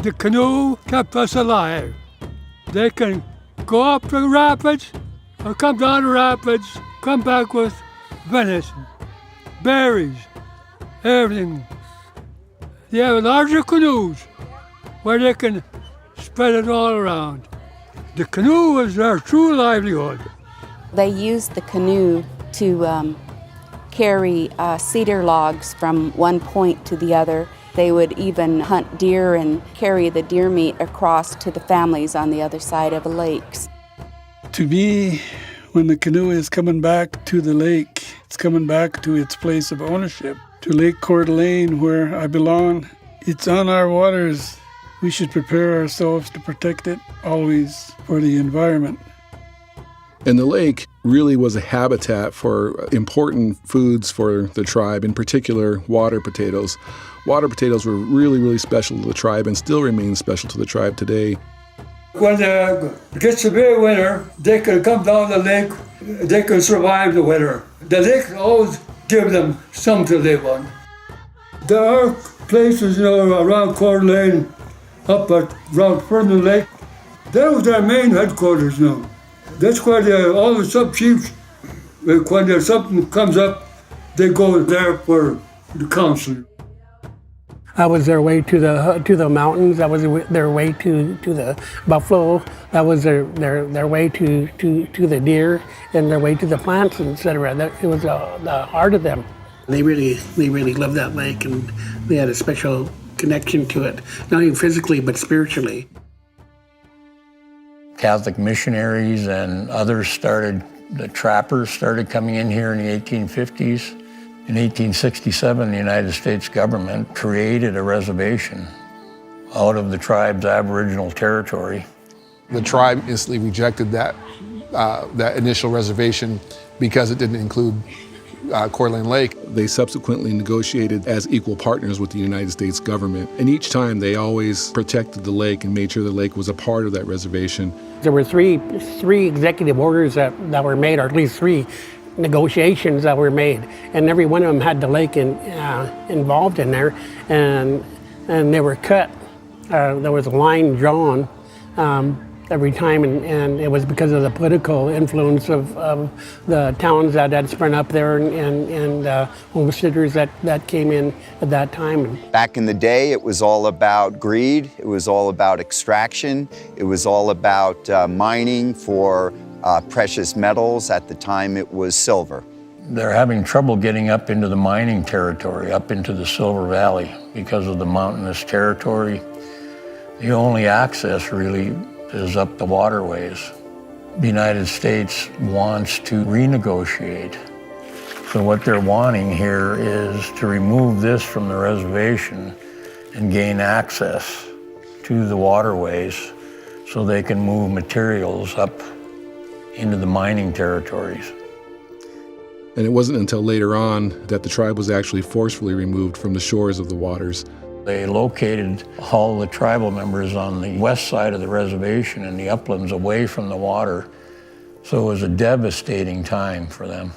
The canoe kept us alive. They can go up the rapids or come down the rapids, come back with venison, berries, everything. They have larger canoes where they can spread it all around. The canoe was their true livelihood. They used the canoe to carry cedar logs from one point to the other. They would even hunt deer and carry the deer meat across to the families on the other side of the lakes. To me, when the canoe is coming back to the lake, it's coming back to its place of ownership, to Lake Coeur d'Alene, where I belong. It's on our waters. We should prepare ourselves to protect it always for the environment. And the lake really was a habitat for important foods for the tribe, in particular water potatoes. Water potatoes were really, really special to the tribe and still remain special to the tribe today. When it gets to be winter, they can come down the lake, they can survive the winter. The lake always gives them something to live on. There are places, around Coeur d'Alene, up at around Fernand Lake. That was their main headquarters now. That's where all the sub-chiefs, when there's something comes up, they go there for the council. That was their way to the mountains. That was their way to the buffalo. That was their way to the deer, and their way to the plants, etc. It was the heart of them. They really loved that lake, and they had a special connection to it, not even physically but spiritually. Catholic missionaries and others the trappers started coming in here in the 1850s. In 1867, the United States government created a reservation out of the tribe's Aboriginal territory. The tribe instantly rejected that initial reservation because it didn't include Coeur d'Alene Lake. They subsequently negotiated as equal partners with the United States government. And each time they always protected the lake and made sure the lake was a part of that reservation. There were three executive orders that were made, or at least three negotiations that were made, and every one of them had the lake involved in there, and they were cut. There was a line drawn every time, and it was because of the political influence of the towns that had sprung up there and homesteaders that came in at that time. Back in the day, it was all about greed. It was all about extraction. It was all about mining for precious metals. At the time, it was silver. They're having trouble getting up into the mining territory, up into the Silver Valley, because of the mountainous territory. The only access really is up the waterways. The United States wants to renegotiate. So what they're wanting here is to remove this from the reservation and gain access to the waterways so they can move materials up into the mining territories. And it wasn't until later on that the tribe was actually forcefully removed from the shores of the waters. They located all the tribal members on the west side of the reservation in the uplands away from the water. So it was a devastating time for them.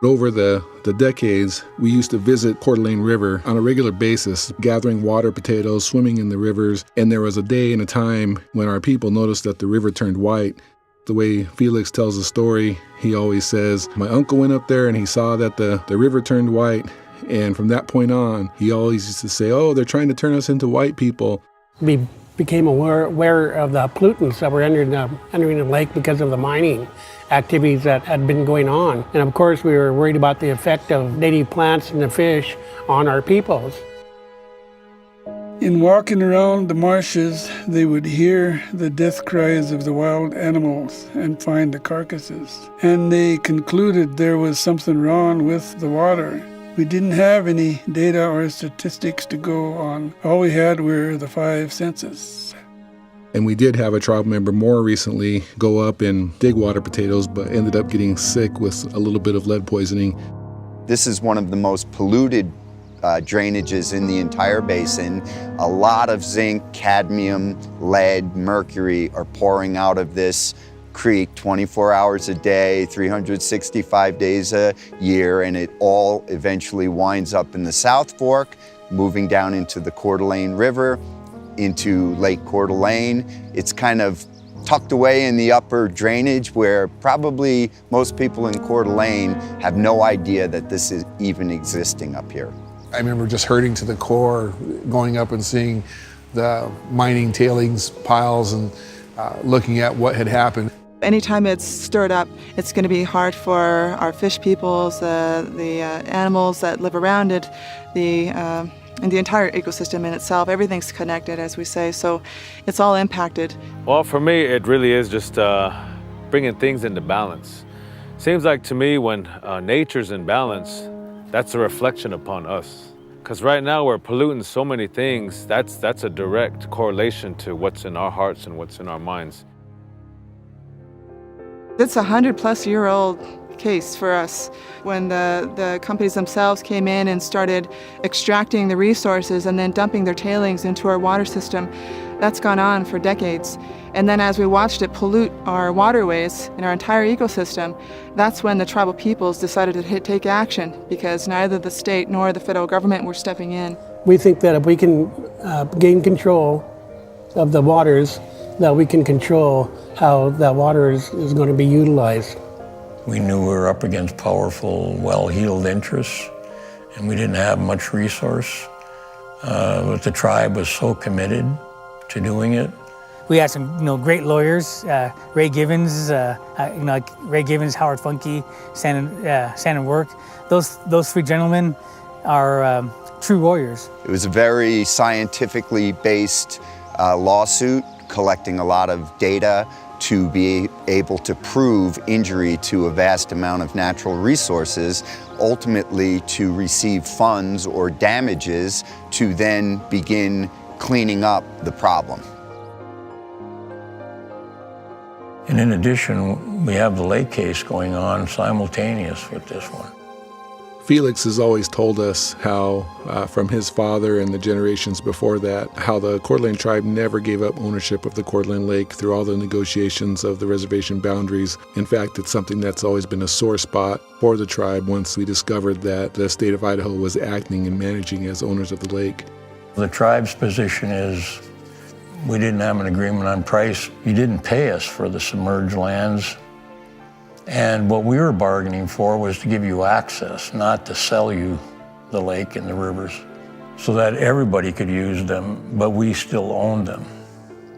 Over the decades, we used to visit Coeur d'Alene River on a regular basis, gathering water potatoes, swimming in the rivers. And there was a day and a time when our people noticed that the river turned white. The way Felix tells the story, he always says, my uncle went up there and he saw that the river turned white. And from that point on, he always used to say, oh, they're trying to turn us into white people. We became aware of the pollutants that were entering the lake because of the mining activities that had been going on. And of course, we were worried about the effect of native plants and the fish on our peoples. In walking around the marshes, they would hear the death cries of the wild animals and find the carcasses. And they concluded there was something wrong with the water. We didn't have any data or statistics to go on. All we had were the 5 senses. And we did have a tribe member more recently go up and dig water potatoes, but ended up getting sick with a little bit of lead poisoning. This is one of the most polluted drainages in the entire basin. A lot of zinc, cadmium, lead, mercury are pouring out of this creek 24 hours a day, 365 days a year, and it all eventually winds up in the South Fork, moving down into the Coeur d'Alene River, into Lake Coeur d'Alene. It's kind of tucked away in the upper drainage where probably most people in Coeur d'Alene have no idea that this is even existing up here. I remember just herding to the core, going up and seeing the mining tailings piles and looking at what had happened. Anytime it's stirred up, it's going to be hard for our fish peoples, the animals that live around it, and the entire ecosystem in itself. Everything's connected, as we say, so it's all impacted. Well, for me, it really is just bringing things into balance. Seems like to me when nature's in balance, that's a reflection upon us. Because right now we're polluting so many things, that's a direct correlation to what's in our hearts and what's in our minds. It's a 100-plus-year-old case for us. When the companies themselves came in and started extracting the resources and then dumping their tailings into our water system, that's gone on for decades. And then as we watched it pollute our waterways and our entire ecosystem, that's when the tribal peoples decided to take action, because neither the state nor the federal government were stepping in. We think that if we can gain control of the waters, that we can control how that water is going to be utilized. We knew we were up against powerful, well-heeled interests, and we didn't have much resource. But the tribe was so committed to doing it. We had some, great lawyers, Ray Givens, Ray Givens, Howard Funke, Sandon Work. Those three gentlemen are true warriors. It was a very scientifically based lawsuit, collecting a lot of data to be able to prove injury to a vast amount of natural resources, ultimately to receive funds or damages to then begin cleaning up the problem. And in addition, we have the lake case going on simultaneous with this one. Felix has always told us how, from his father and the generations before that, how the Coeur d'Alene tribe never gave up ownership of the Coeur d'Alene Lake through all the negotiations of the reservation boundaries. In fact, it's something that's always been a sore spot for the tribe once we discovered that the state of Idaho was acting and managing as owners of the lake. The tribe's position is we didn't have an agreement on price. You didn't pay us for the submerged lands. And what we were bargaining for was to give you access, not to sell you the lake and the rivers, so that everybody could use them, but we still owned them.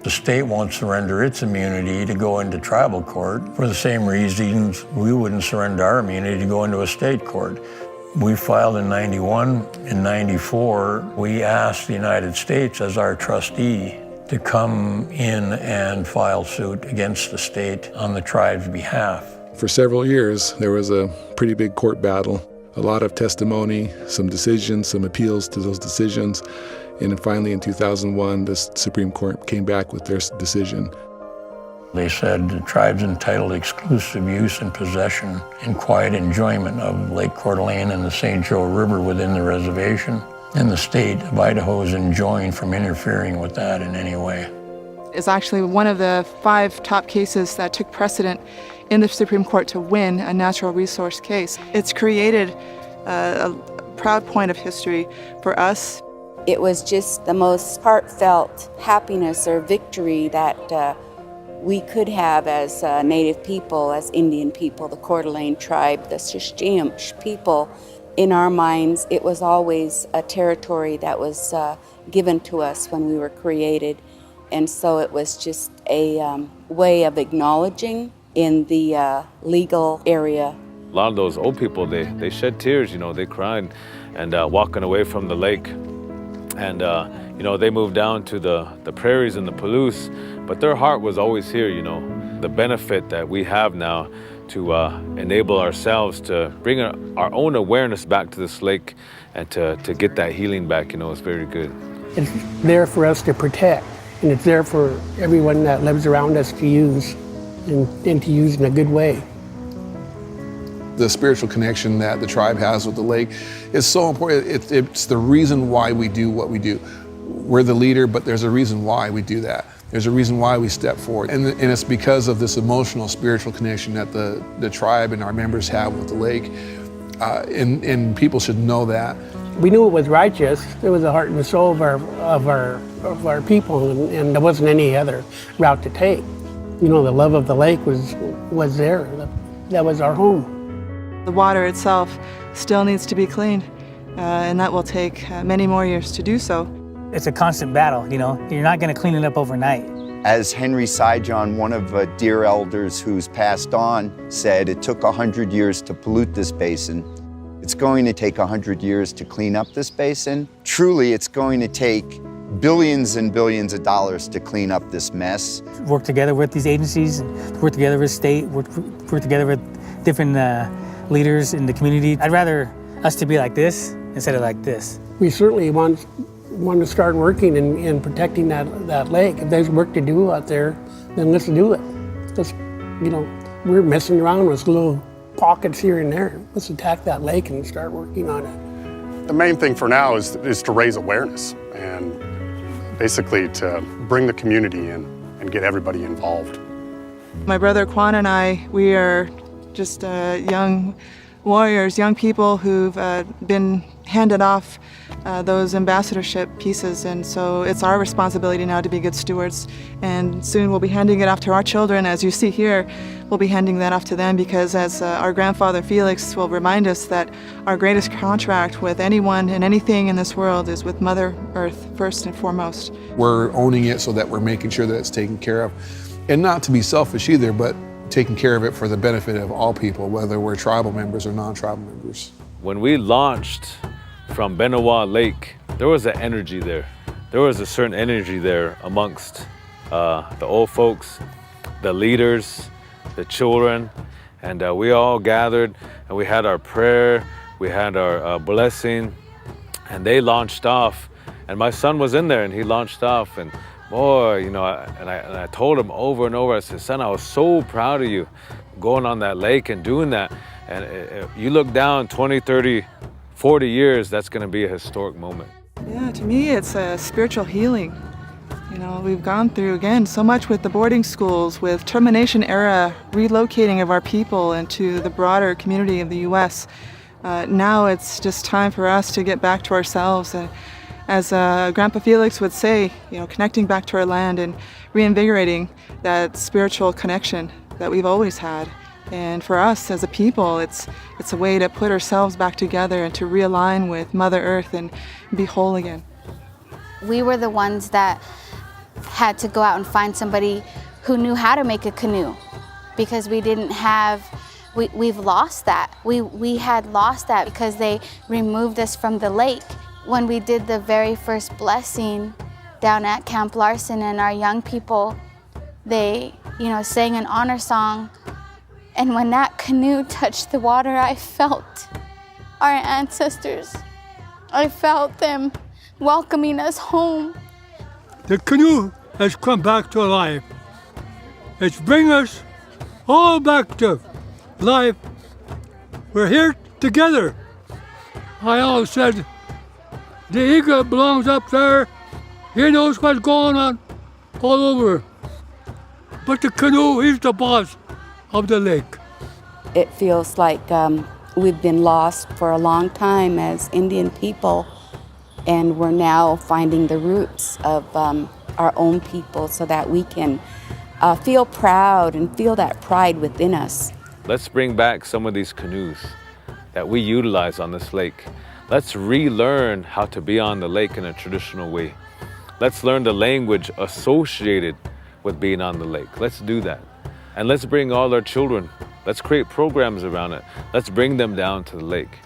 The state won't surrender its immunity to go into tribal court for the same reasons we wouldn't surrender our immunity to go into a state court. We filed in 91. In 94, we asked the United States as our trustee to come in and file suit against the state on the tribe's behalf. For several years, there was a pretty big court battle, a lot of testimony, some decisions, some appeals to those decisions, and then finally in 2001, the Supreme Court came back with their decision. They said the tribe's entitled to exclusive use and possession and quiet enjoyment of Lake Coeur d'Alene and the St. Joe River within the reservation, and the state of Idaho is enjoined from interfering with that in any way. It's actually one of the 5 top cases that took precedent in the Supreme Court to win a natural resource case. It's created a proud point of history for us. It was just the most heartfelt happiness or victory that we could have as Native people, as Indian people, the Coeur d'Alene tribe, the Siksika people. In our minds, it was always a territory that was given to us when we were created. And so it was just a way of acknowledging in the legal area. A lot of those old people, they shed tears, they cried, and walking away from the lake. And, they moved down to the prairies and the Palouse, but their heart was always here, The benefit that we have now to enable ourselves to bring our own awareness back to this lake and to get that healing back, is very good. It's there for us to protect, and it's there for everyone that lives around us to use, and to use in a good way. The spiritual connection that the tribe has with the lake is so important. It's the reason why we do what we do. We're the leader, but there's a reason why we do that. There's a reason why we step forward. And it's because of this emotional, spiritual connection that the tribe and our members have with the lake. And people should know that. We knew it was righteous. It was the heart and soul of our people, and there wasn't any other route to take. You know, the love of the lake was there. That was our home. The water itself still needs to be cleaned, and that will take many more years to do so. It's a constant battle, you know. You're not going to clean it up overnight. As Henry Sijon, one of the dear elders who's passed on, said, it took 100 years to pollute this basin. It's going to take 100 years to clean up this basin. Truly, it's going to take billions and billions of dollars to clean up this mess. Work together with these agencies, work together with state, work together with different leaders in the community. I'd rather us to be like this instead of like this. We certainly want to start working in protecting that lake. If there's work to do out there, then let's do it. Let's, you know, we're messing around with little pockets here and there. Let's attack that lake and start working on it. The main thing for now is to raise awareness and basically to bring the community in and get everybody involved. My brother Quan and I, we are just young warriors, young people who've been handed off those ambassadorship pieces, and so it's our responsibility now to be good stewards, and soon we'll be handing it off to our children. As you see here, we'll be handing that off to them, because as our grandfather Felix will remind us, that our greatest contract with anyone and anything in this world is with Mother Earth first and foremost. We're owning it so that we're making sure that it's taken care of, and not to be selfish either, but taking care of it for the benefit of all people, whether we're tribal members or non-tribal members. When we launched from Benawa Lake, there was an energy there. There was a certain energy there amongst the old folks, the leaders, the children, and we all gathered and we had our prayer, we had our blessing, and they launched off. And my son was in there and he launched off, and boy, you know, I told him over and over, I said, son, I was so proud of you going on that lake and doing that. And you look down 20, 30, 40 years, that's going to be a historic moment. Yeah, to me, it's a spiritual healing. You know, we've gone through, again, so much with the boarding schools, with termination era relocating of our people into the broader community of the U.S. Now it's just time for us to get back to ourselves. And as Grandpa Felix would say, you know, connecting back to our land and reinvigorating that spiritual connection that we've always had. And for us as a people, it's a way to put ourselves back together and to realign with Mother Earth and be whole again. We were the ones that had to go out and find somebody who knew how to make a canoe, because we didn't have, we've lost that. We had lost that because they removed us from the lake. When we did the very first blessing down at Camp Larson, and our young people, they, you know, sang an honor song. And when that canoe touched the water, I felt our ancestors. I felt them welcoming us home. The canoe has come back to life. It's bringing us all back to life. We're here together. I always said, the eagle belongs up there. He knows what's going on all over. But the canoe, he's the boss of the lake. It feels like we've been lost for a long time as Indian people, and we're now finding the roots of our own people so that we can feel proud and feel that pride within us. Let's bring back some of these canoes that we utilize on this lake. Let's relearn how to be on the lake in a traditional way. Let's learn the language associated with being on the lake. Let's do that. And let's bring all our children. Let's create programs around it. Let's bring them down to the lake.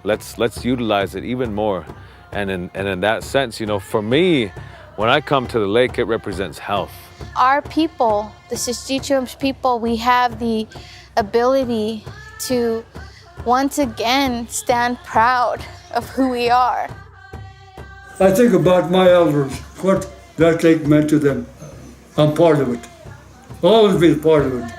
Let's utilize it even more. And in that sense, you know, for me, when I come to the lake, it represents health. Our people, the Siskiyik people, we have the ability to once again stand proud of who we are. I think about my elders, what that lake meant to them. I'm part of it. Always been part of it.